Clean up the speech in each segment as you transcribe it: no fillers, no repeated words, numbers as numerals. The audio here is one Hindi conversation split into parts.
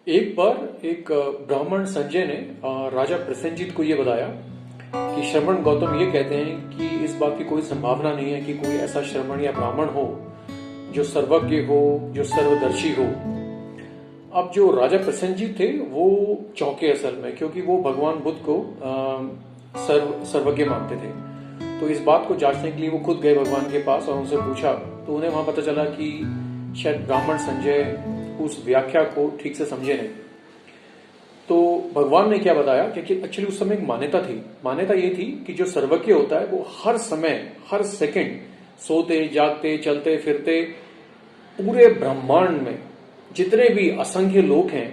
एक बार एक ब्राह्मण संजय ने राजा प्रसेनजीत को यह बताया कि श्रवण गौतम ये कहते हैं कि इस बात की कोई संभावना नहीं है कि कोई ऐसा श्रवण या ब्राह्मण हो जो सर्वज्ञ हो, जो सर्वदर्शी हो। अब जो राजा प्रसेनजीत थे वो चौंके असल में, क्योंकि वो भगवान बुद्ध को सर्वज्ञ मानते थे। तो इस बात को जांचने के लिए वो खुद गए भगवान के पास और उनसे पूछा, तो उन्हें वहां पता चला कि शायद ब्राह्मण संजय उस व्याख्या को ठीक से समझे नहीं। तो भगवान ने क्या बताया कि एक्चुअली उस समय एक मान्यता थी। मान्यता ये थी कि जो सर्वज्ञ होता है वो हर समय, हर सेकंड, सोते जागते चलते फिरते पूरे ब्रह्मांड में जितने भी असंख्य लोग हैं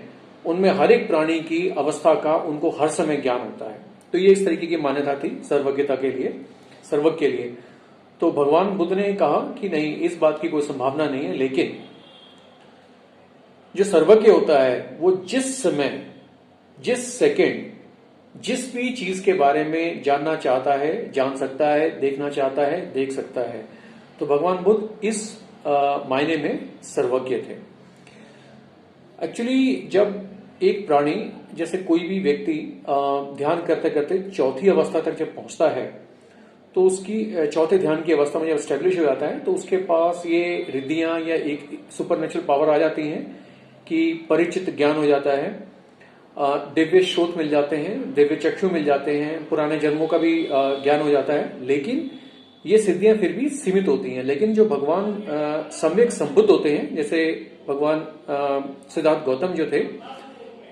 उनमें हर एक प्राणी की अवस्था का उनको हर समय ज्ञान होता है। तो ये इस तरीके की मान्यता थी सर्वज्ञता के लिए, सर्वज्ञ के लिए। तो भगवान बुद्ध ने कहा कि नहीं, इस बात की कोई संभावना नहीं है, लेकिन जो सर्वज्ञ होता है वो जिस समय, जिस सेकंड, जिस भी चीज के बारे में जानना चाहता है जान सकता है, देखना चाहता है देख सकता है। तो भगवान बुद्ध इस मायने में सर्वज्ञ थे। एक्चुअली जब एक प्राणी, जैसे कोई भी व्यक्ति ध्यान करते करते चौथी अवस्था तक जब पहुंचता है तो उसकी चौथे ध्यान की अवस्था में जब स्टेब्लिश हो जाता है तो उसके पास ये रिद्धियां या एक सुपरनेचुरल पावर आ जाती हैं कि परिचित ज्ञान हो जाता है, दिव्य श्रोत मिल जाते हैं, दिव्य चक्षु मिल जाते हैं, पुराने जन्मों का भी ज्ञान हो जाता है। लेकिन ये सिद्धियां फिर भी सीमित होती हैं। लेकिन जो भगवान सम्यक संबुद्ध होते हैं, जैसे भगवान सिद्धार्थ गौतम जो थे,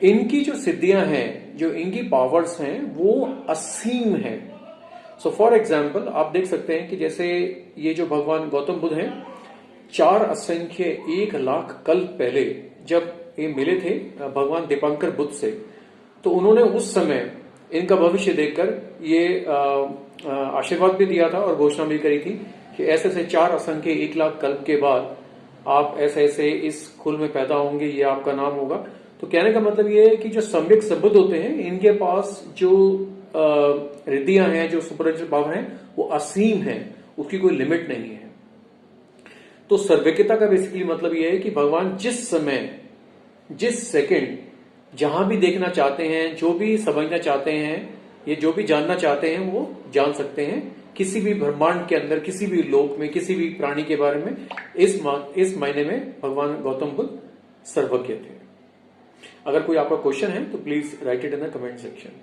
इनकी जो सिद्धियां हैं, जो इनकी पावर्स हैं, वो असीम हैं। सो फॉर एग्जाम्पल आप देख सकते हैं कि जैसे ये जो भगवान गौतम बुद्ध हैं, 4 असंख्य 1 लाख कल्प पहले जब ये मिले थे भगवान दीपांकर बुद्ध से, तो उन्होंने उस समय इनका भविष्य देखकर ये आशीर्वाद भी दिया था और घोषणा भी करी थी कि ऐसे ऐसे 4 असंख्य 1 लाख कल्प के बाद आप ऐसे ऐसे इस कुल में पैदा होंगे, ये आपका नाम होगा। तो कहने का मतलब ये है कि जो सम्यक संबुद्ध होते हैं, इनके पास जो रिद्धियां हैं, जो सुपरनेचुरल पावर हैं, वो असीम है, उसकी कोई लिमिट नहीं है। तो सर्वज्ञता का बेसिकली मतलब ये है कि भगवान जिस समय, जिस सेकंड, जहां भी देखना चाहते हैं, जो भी समझना चाहते हैं, ये जो भी जानना चाहते हैं वो जान सकते हैं, किसी भी ब्रह्मांड के अंदर, किसी भी लोक में, किसी भी प्राणी के बारे में। इस मायने में भगवान गौतम बुद्ध सर्वज्ञ थे। अगर कोई आपका क्वेश्चन है तो please right it in the comment section.